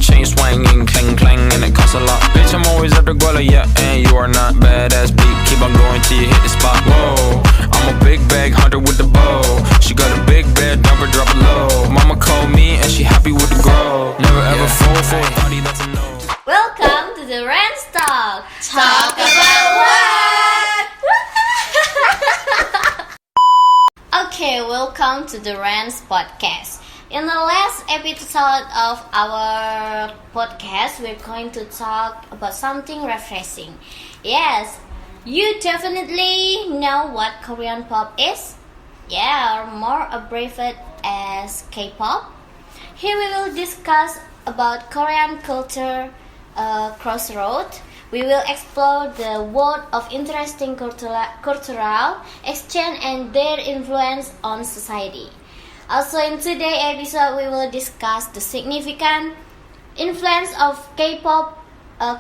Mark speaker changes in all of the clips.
Speaker 1: chain swinging, clang clang, and it costs a lot. Bitch, I'm always at the guala, yeah, and you are not badass beat. Keep on going till you hit the spot. Whoa, I'm a big bag hunter with the bow. She got a big bed, never drop it low. Mama called me and she happy with the grow. Never ever fall for a party that's a no.
Speaker 2: Welcome to the Rants Talk.
Speaker 3: Talk about what?
Speaker 2: Okay, welcome to the Rants Podcast. In the last episode of our podcast, we're going to talk about something refreshing. Yes, you definitely know what Korean pop is. Yeah, or more abbreviated as K-pop. Here we will discuss about Korean culture crossroad. We will explore the world of interesting cultural exchange and their influence on society. Also in today's episode, we will discuss the significant influence of K-pop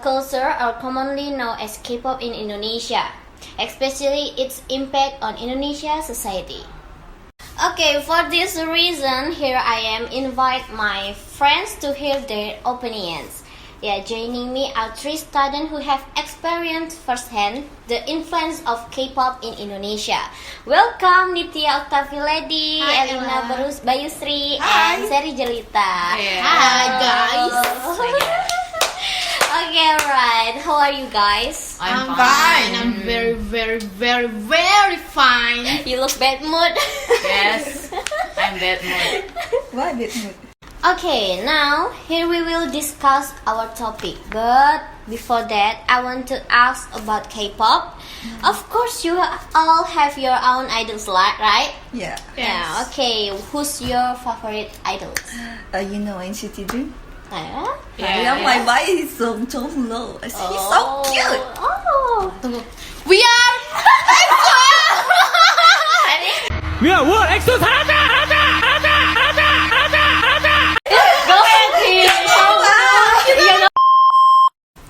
Speaker 2: culture, or commonly known as K-pop in Indonesia, especially its impact on Indonesia society. Okay, for this reason, here I am invite my friends to hear their opinions. Yeah, joining me are three students who have experienced firsthand the influence of K-pop in Indonesia. Welcome Nitya Octaviledi, Elina Bayusri, and Seri Jelita.
Speaker 3: Hi guys.
Speaker 2: Okay, alright. How are you guys?
Speaker 3: I'm fine. I'm very fine.
Speaker 2: You look bad mood.
Speaker 3: Yes, I'm bad mood.
Speaker 4: Why bad mood?
Speaker 2: Okay, now here we will discuss our topic. But before that, I want to ask about K-pop. Of course, you all have your own idols, right?
Speaker 4: Yeah.
Speaker 2: Yeah. Okay, who's your favorite idol?
Speaker 4: You know NCT Dream?
Speaker 2: Yeah.
Speaker 4: My boy is so low. He's so cute.
Speaker 2: Oh.
Speaker 3: We are.
Speaker 1: 야, 월 엑소 잘한다!
Speaker 2: Go ahead, please.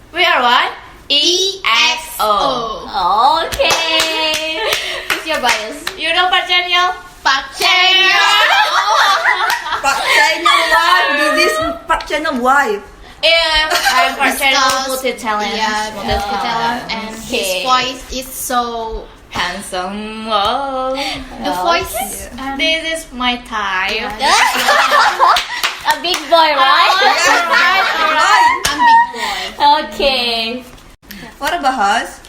Speaker 3: We are what? EXO.
Speaker 2: Okay. Who's your bias?
Speaker 3: You know Park Chan-yeol? Park Chan-yeol.
Speaker 4: Park Chan-yeol wife. This is Park Chan-yeol wife.
Speaker 3: Yeah, I'm Park Chan-yeol
Speaker 2: multi-talent.
Speaker 3: Yeah, multi-talent, and his voice is so handsome. Oh. The voice.
Speaker 4: Yeah.
Speaker 3: This is my type.
Speaker 2: A big boy, right?
Speaker 3: Alright. I'm big boy.
Speaker 2: Okay.
Speaker 4: What about us?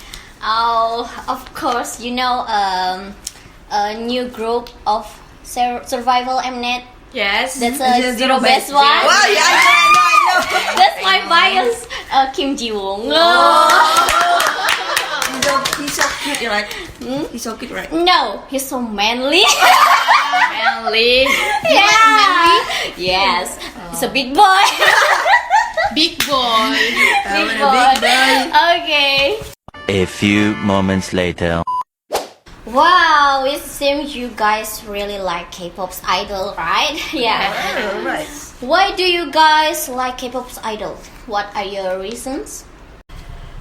Speaker 2: Oh, of course, you know a new group of survival Mnet.
Speaker 3: Yes.
Speaker 2: That's a zero best one.
Speaker 4: Wow, yeah, I know.
Speaker 2: That's my bias. Kim Ji-woong.
Speaker 4: He's so cute, right? He's so cute, right?
Speaker 2: No, he's so manly.
Speaker 3: Manly.
Speaker 2: Yeah. Yes. He's a big boy.
Speaker 3: Big boy.
Speaker 2: Big
Speaker 4: Big boy.
Speaker 2: Okay.
Speaker 5: A few moments later.
Speaker 2: Wow, it seems you guys really like K-pop's idol, right? Yeah.
Speaker 4: Oh, right.
Speaker 2: Why do you guys like K-pop's idol? What are your reasons?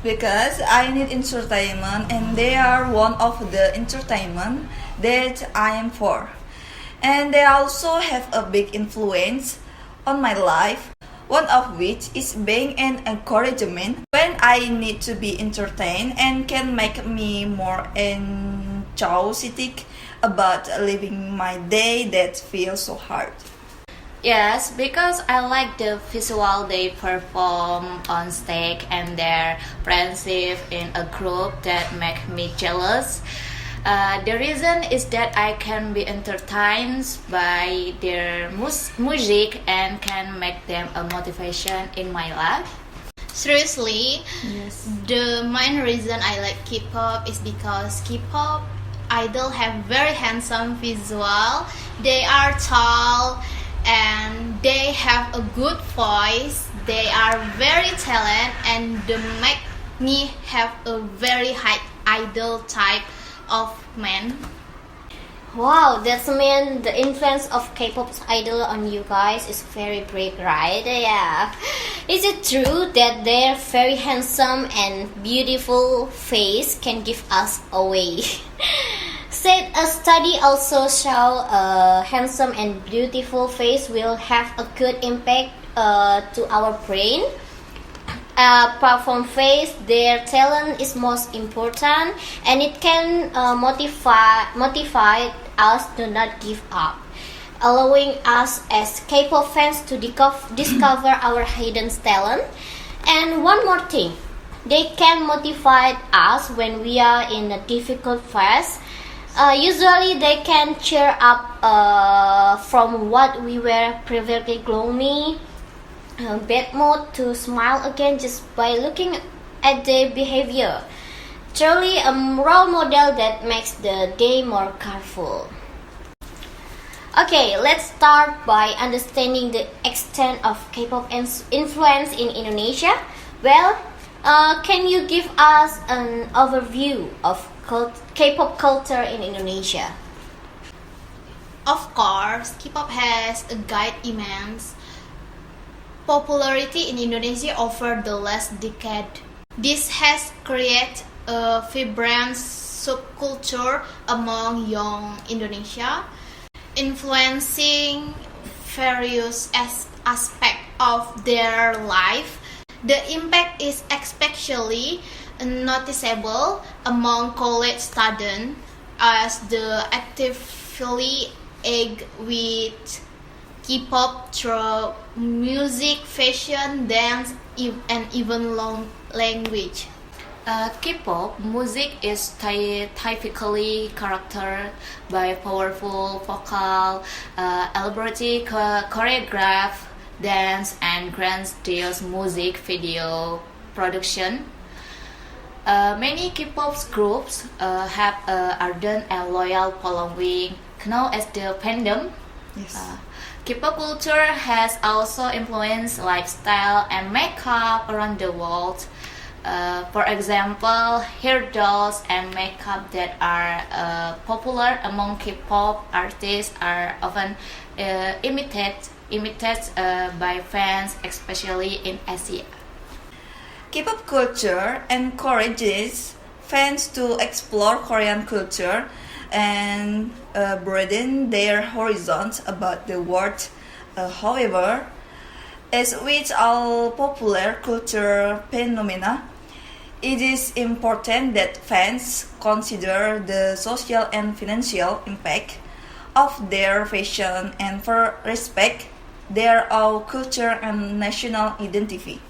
Speaker 4: Because I need entertainment, and they are one of the entertainment that I am for. And they also have a big influence on my life, one of which is being an encouragement when I need to be entertained and can make me more enthusiastic about living my day that feels so hard.
Speaker 3: Yes, because I like the visual they perform on stage and their friendship in a group that make me jealous. The reason is that I can be entertained by their music and can make them a motivation in my life.
Speaker 6: Seriously,
Speaker 4: Yes.
Speaker 6: the main reason I like K-pop is because K-pop idol have very handsome visual. They are tall and they have a good voice. They are very talented and they make me have a very high idol type of man.
Speaker 2: Wow, that's mean the influence of K-pop's idol on you guys is very big, right? Yeah. Is it true that their very handsome and beautiful face can give us away? Said a study also show a handsome and beautiful face will have a good impact to our brain. Apart from face, their talent is most important, and it can motivate us to not give up, allowing us as K-pop fans to discover our hidden talent. And one more thing, they can motivate us when we are in a difficult phase. Usually, they can cheer up from what we were previously gloomy, bad mood to smile again just by looking at their behavior. Truly a role model that makes the day more colorful. Okay, let's start by understanding the extent of K-pop influence in Indonesia. Well, can you give us an overview of K-pop culture in Indonesia?
Speaker 6: Of course, K-pop has a gained immense popularity in Indonesia over the last decade. This has created a vibrant subculture among young Indonesia, influencing various aspects of their life. The impact is especially noticeable among college students as they actively engage with K-pop through music, fashion, dance, and even language.
Speaker 3: K-pop music is typically characterized by powerful vocal, elaborate choreographed dance, and grandiose music video production. Many K-pop groups have an ardent and loyal following, known as the fandom.
Speaker 4: Yes.
Speaker 3: K-pop culture has also influenced lifestyle and makeup around the world. For example, hairstyles and makeup that are popular among K-pop artists are often imitated by fans, especially in Asia.
Speaker 4: K-pop culture encourages fans to explore Korean culture and broaden their horizons about the world. However, as with all popular culture phenomena, it is important that fans consider the social and financial impact of their fashion and respect their own culture and national identity.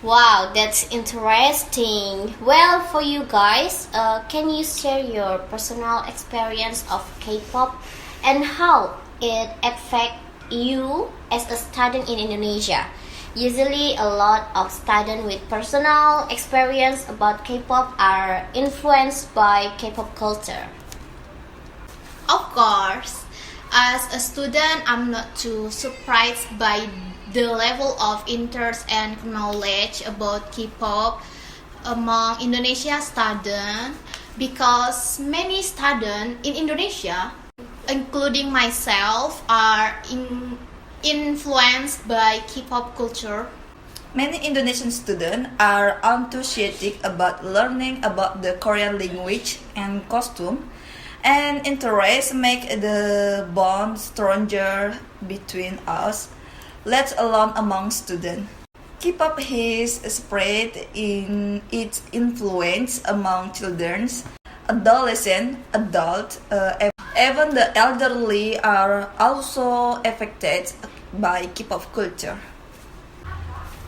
Speaker 2: Wow, that's interesting. Well, for you guys, can you share your personal experience of K-pop and how it affects you as a student in Indonesia? Usually, a lot of students with personal experience about K-pop are influenced by K-pop culture.
Speaker 6: Of course, as a student, I'm not too surprised by the level of interest and knowledge about K-pop among Indonesia students, because many students in Indonesia, including myself, are influenced by K-pop culture.
Speaker 4: Many Indonesian students are enthusiastic about learning about the Korean language and costume, and interest make the bond stronger between us, let alone among students. K-pop has spread in its influence among children, adolescents, adults, even the elderly are also affected by K-pop culture.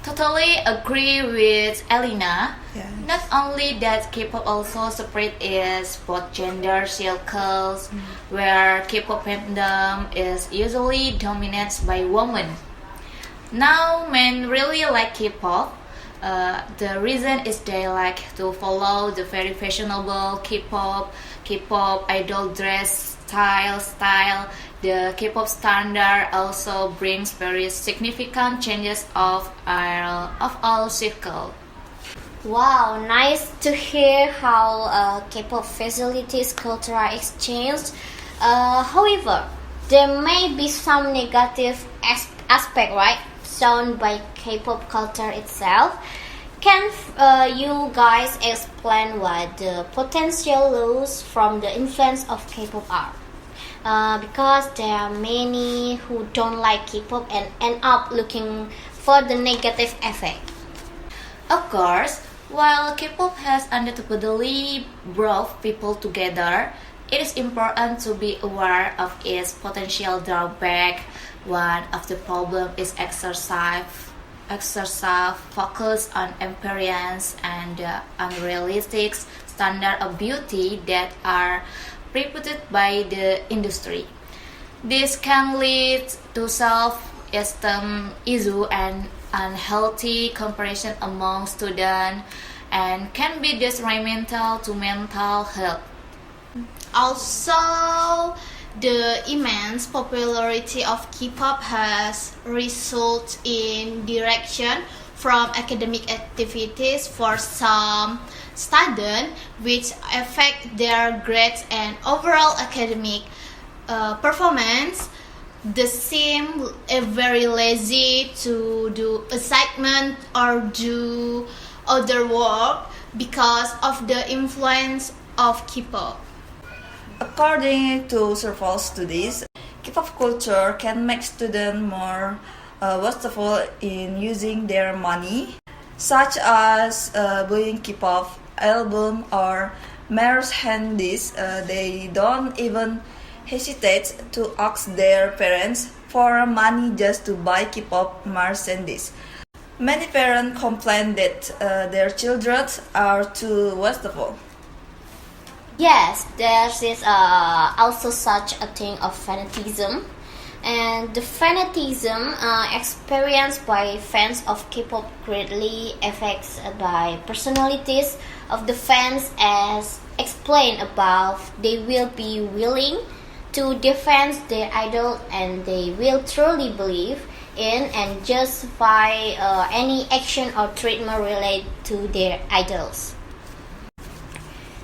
Speaker 3: Totally agree with Elena.
Speaker 4: Yes.
Speaker 3: Not only that, K-pop also spread is both gender circles, where K-pop fandom is usually dominated by women. Now, men really like K-pop. The reason is they like to follow the very fashionable K-pop idol dress style. The K-pop standard also brings very significant changes of all circles.
Speaker 2: Wow, nice to hear how K-pop facilitates cultural exchange. However, there may be some negative aspect, right, shown by K-pop culture itself. Can you guys explain what the potential loss from the influence of K-pop are? because there are many who don't like K-pop and end up looking for the negative effect.
Speaker 3: Of course, while K-pop has undoubtedly brought people together, it is important to be aware of its potential drawback. One of the problems is excessive focus on appearance and unrealistic standard of beauty that are reputed by the industry. This can lead to self-esteem issue and unhealthy comparison among students and can be detrimental to mental health.
Speaker 6: Also, the immense popularity of K-pop has resulted in direction from academic activities for some students, which affect their grades and overall academic performance. They seem very lazy to do assignment or do other work because of the influence of K-pop.
Speaker 4: According to several studies, K-pop culture can make students more wasteful in using their money, such as buying K-pop album or merchandise. They don't even hesitate to ask their parents for money just to buy K-pop merchandise. Many parents complain that their children are too wasteful.
Speaker 2: Yes, there is also such a thing of fanatism, and the fanatism experienced by fans of K-pop greatly affects by personalities of the fans, as explained above. They will be willing to defend their idol, and they will truly believe in and justify any action or treatment related to their idols.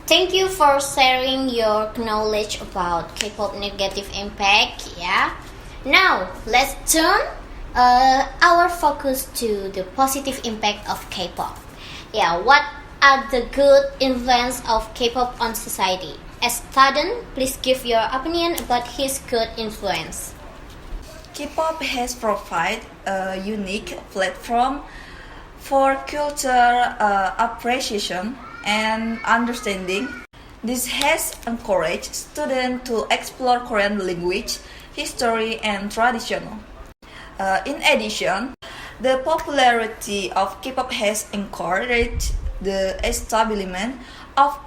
Speaker 2: Thank you for sharing your knowledge about K-pop negative impact. Yeah. Now let's turn our focus to the positive impact of K-pop. Yeah. What are the good influence of K-pop on society? As student, please give your opinion about his good influence.
Speaker 4: K-pop has provided a unique platform for culture appreciation and understanding. This has encouraged students to explore Korean language, history, and tradition. In addition, the popularity of K-pop has encouraged the establishment of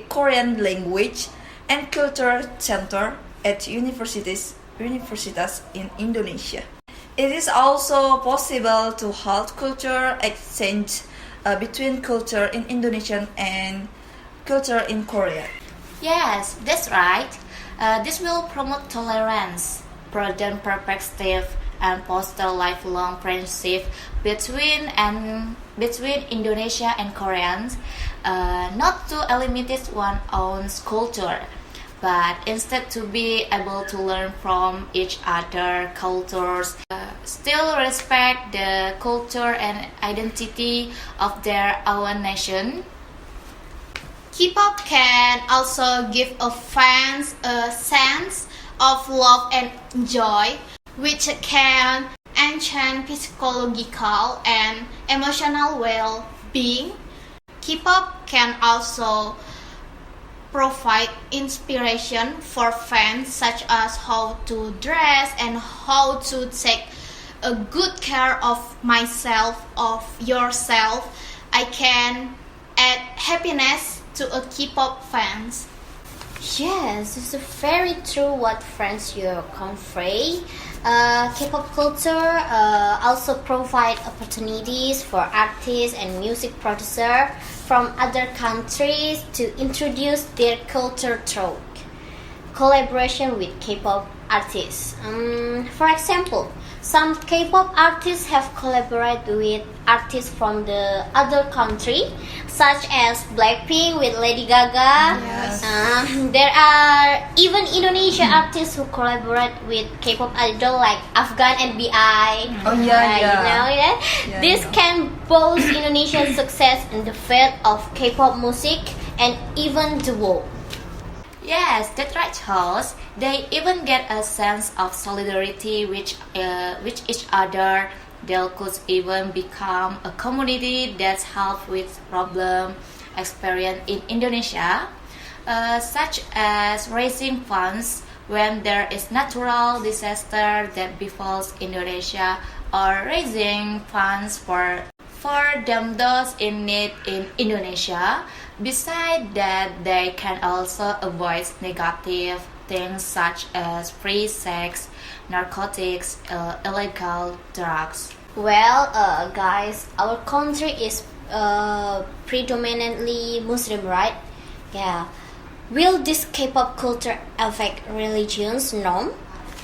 Speaker 4: Korean language and culture center at universities in Indonesia. It is also possible to hold culture exchange between culture in Indonesia and culture in Korea.
Speaker 3: Yes, that's right. This will promote tolerance, broaden perspective, and foster lifelong friendship between Indonesia and Koreans. Not to eliminate one's own culture, but instead to be able to learn from each other cultures, still respect the culture and identity of their own nation.
Speaker 6: K-pop can also give a fans a sense of love and joy, which can enhance psychological and emotional well-being. K-pop can also provide inspiration for fans, such as how to dress and how to take a good care of myself, of yourself. I can add happiness to a K-pop fans.
Speaker 2: Yes, it's very true what friends you convey. K-pop culture also provide opportunities for artists and music producers from other countries to introduce their culture through collaboration with K-pop artists. For example, some K-pop artists have collaborated with artists from the other country, such as Blackpink with Lady Gaga.
Speaker 4: Yes.
Speaker 2: There are even Indonesian artists who collaborate with K-pop idol like Afgan and BI.
Speaker 4: Oh yeah.
Speaker 2: You know that?
Speaker 4: Yeah,
Speaker 2: This
Speaker 4: I know.
Speaker 2: can boost Indonesia's success in the field of K-pop music and even the world.
Speaker 3: Yes, that's right, host. They even get a sense of solidarity with each other. They could even become a community that helps with problem experienced in Indonesia, such as raising funds when there is natural disaster that befalls Indonesia, or raising funds for those in need in Indonesia. Besides that, they can also avoid negative things such as free sex, narcotics, illegal drugs.
Speaker 2: Well, guys, our country is predominantly Muslim, right? Yeah. Will this K-pop culture affect religions? No.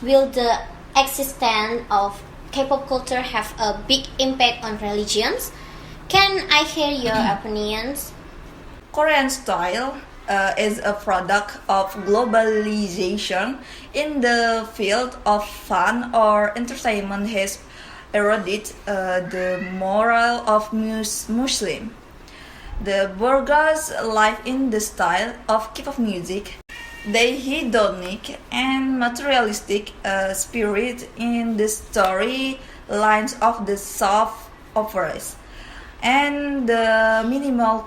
Speaker 2: Will the existence of K-pop culture have a big impact on religions? Can I hear your opinions?
Speaker 4: Korean style is a product of globalization in the field of fun or entertainment has eroded the moral of Muslim. The burghers live in the style of K-pop music. The hedonic and materialistic spirit in the story lines of the soft operas, and the minimal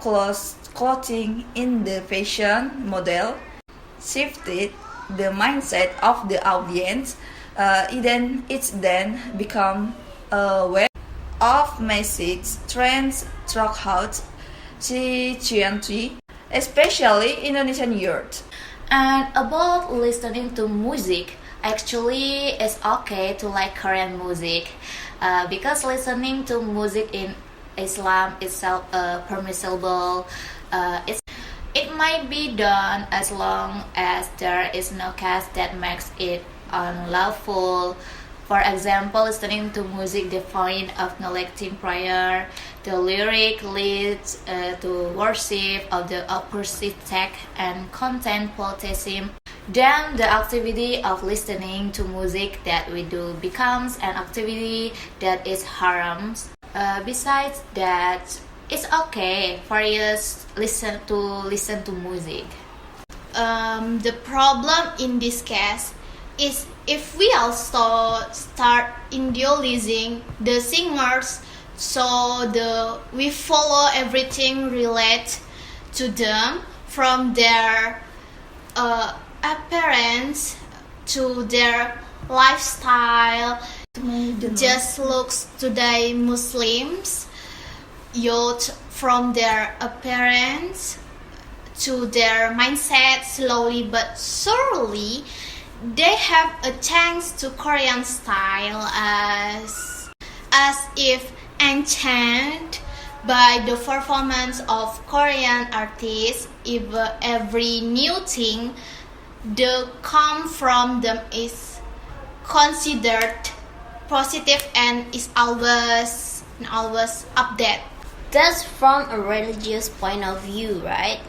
Speaker 4: clothing in the fashion model shifted the mindset of the audience. It's then become a web of message trends throughout G20, especially Indonesian youth.
Speaker 3: And about listening to music, actually it's okay to like Korean music, because listening to music in Islam itself permissible. It might be done as long as there is no cause that makes it unlawful. For example, listening to music devoid of neglecting prayer, the lyric leads to worship of the opposite sex and content polytheism. Then the activity of listening to music that we do becomes an activity that is haram. Besides that, it's okay for us listen to music.
Speaker 6: The problem in this case is if we also start idealizing the singers, so we follow everything related to them, from their appearance to their lifestyle. Just looks today Muslims youth, from their appearance to their mindset, slowly but surely they have a chance to Korean style as if enchanted by the performance of Korean artists. If every new thing that come from them is considered positive and is always updated.
Speaker 2: That's from a religious point of view, right?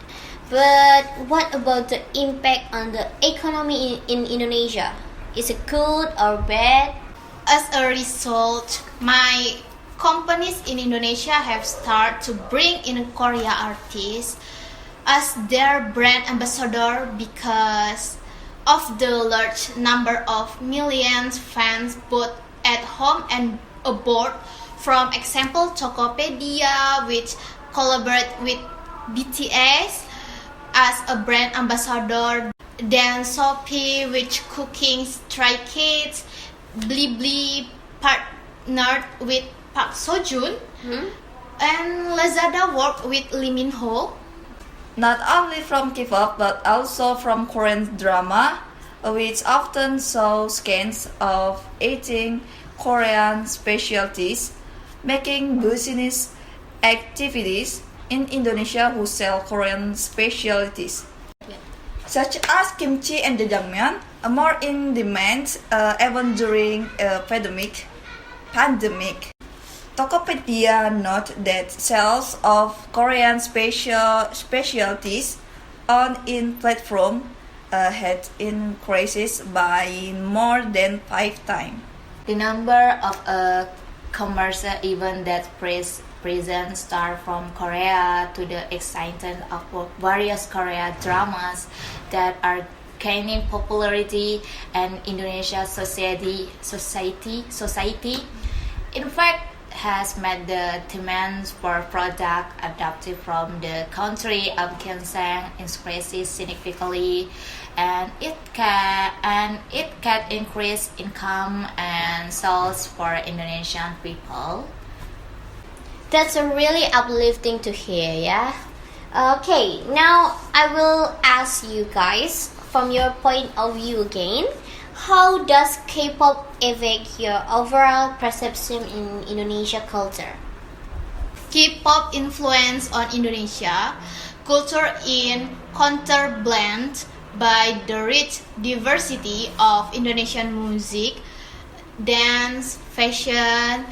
Speaker 2: But what about the impact on the economy in Indonesia? Is it good or bad?
Speaker 6: As a result, my companies in Indonesia have started to bring in Korea artists as their brand ambassador because of the large number of millions fans both at home and abroad. From example, Tokopedia, which collaborate with BTS as a brand ambassador, then Shopee, which cooking Stray Kids, Blibli partnered with Park Seo-joon, and Lazada worked with Lee Min-ho.
Speaker 4: Not only from K-pop but also from Korean drama, which often show scans of eating Korean specialties, making business activities in Indonesia who sell Korean specialties, such as kimchi and jjajangmyeon, are more in demand even during a pandemic. Tokopedia note that sales of Korean specialties on in platform had increased by more than 5 times.
Speaker 3: The number of commercial events that present stars from Korea to the excitement of various Korean dramas that are gaining popularity and Indonesian society. In fact, has made the demands for product adapted from the country of ginseng increases significantly, and it can increase income and sales for Indonesian people.
Speaker 2: That's a really uplifting to hear, yeah? Okay, now I will ask you guys, from your point of view again, how does K-pop affect your overall perception in Indonesia culture?
Speaker 6: K-pop influence on Indonesia culture in counterblend by the rich diversity of Indonesian music, dance, fashion.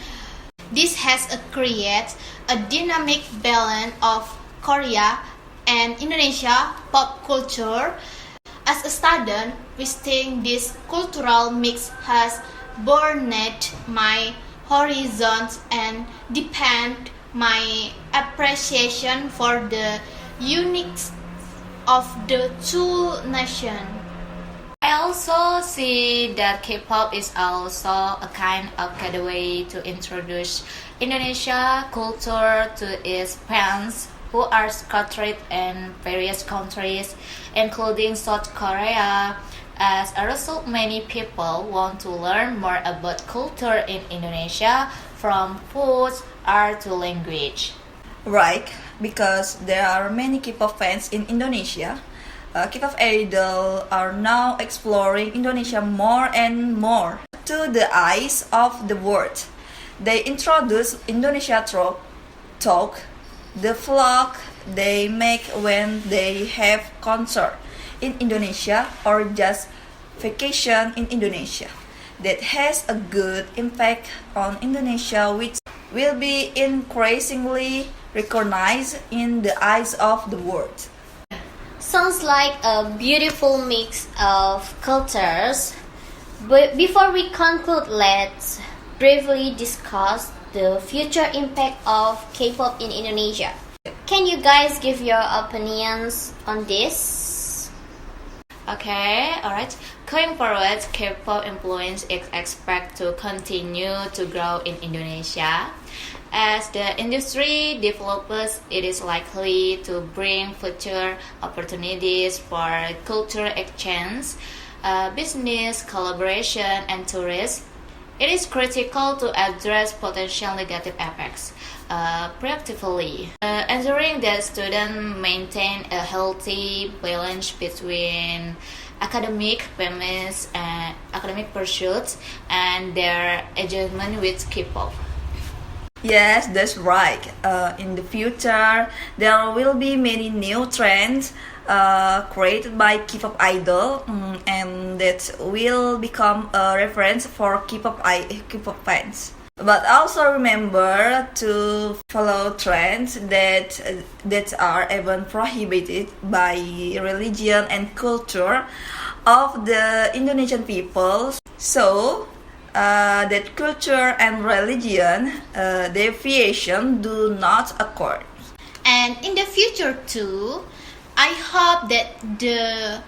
Speaker 6: This has created a dynamic balance of Korea and Indonesia pop culture. As a student, visiting this cultural mix has broadened my horizons and deepened my appreciation for the uniqueness of the two nations.
Speaker 3: I also see that K-pop is also a kind of gateway to introduce Indonesia culture to its fans who are scattered in various countries, including South Korea. As a result, many people want to learn more about culture in Indonesia, from food, art to language.
Speaker 4: Right, because there are many K-pop fans in Indonesia. K-pop idols are now exploring Indonesia more and more to the eyes of the world. They introduce Indonesia through talk, the vlog they make when they have concert in Indonesia or just vacation in Indonesia. That has a good impact on Indonesia, which will be increasingly recognized in the eyes of the world.
Speaker 2: Sounds like a beautiful mix of cultures. But before we conclude, let's briefly discuss the future impact of K-pop in Indonesia. Can you guys give your opinions on this?
Speaker 3: Okay, alright. Going forward, K-pop influence is expected to continue to grow in Indonesia. As the industry develops, it is likely to bring future opportunities for cultural exchange, business collaboration, and tourism. It is critical to address potential negative effects proactively, ensuring that students maintain a healthy balance between academic pursuits and their engagement with K-pop.
Speaker 4: Yes, that's right. In the future, there will be many new trends created by K-pop idol, and that will become a reference for K-pop fans. But also remember to follow trends that are even prohibited by religion and culture of the Indonesian people. So that culture and religion deviation do not occur.
Speaker 6: And in the future too, I hope that the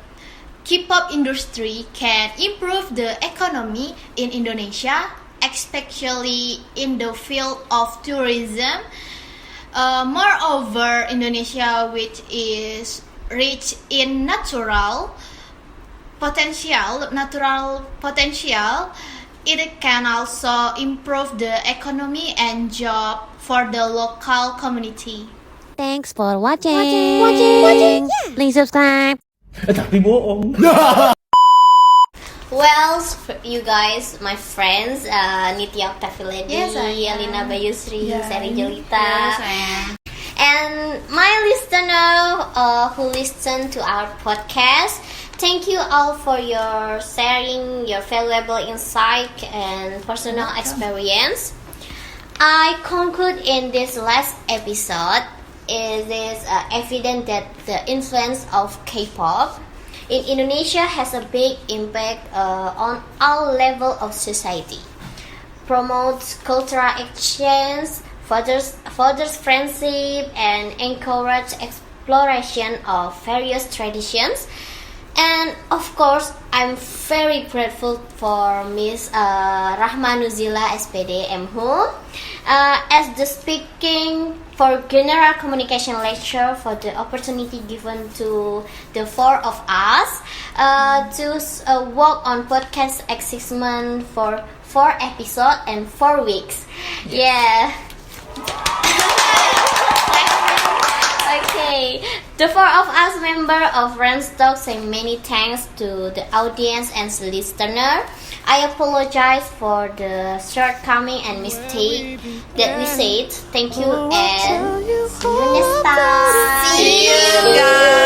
Speaker 6: K-pop industry can improve the economy in Indonesia, especially in the field of tourism. Moreover, Indonesia, which is rich in natural potential, it can also improve the economy and job for the local community.
Speaker 7: Thanks for watching. Please subscribe.
Speaker 8: Tapi bohong.
Speaker 2: Well, you guys, my friends, Nitya Octavilady,
Speaker 3: Yes, I am.
Speaker 2: Alina Bayusri, Sari Jolita,
Speaker 3: Yes, I am.
Speaker 2: and my listener who listen to our podcast. Thank you all for your sharing your valuable insight and personal experience. I conclude in this last episode, it is evident that the influence of K-pop in Indonesia has a big impact on all levels of society. Promotes cultural exchange, furthers friendship, and encourage exploration of various traditions. And of course, I'm very grateful for Miss Rahmanuzila SPD MHU as the speaking for general communication lecture for the opportunity given to the four of us to work on podcast assessment for 4 episodes and 4 weeks. Yeah. Okay, the four of us member of Rans Talk say many thanks to the audience and the listener. I apologize for the shortcoming and mistake that we said. Thank you and see you next time.
Speaker 4: See you guys.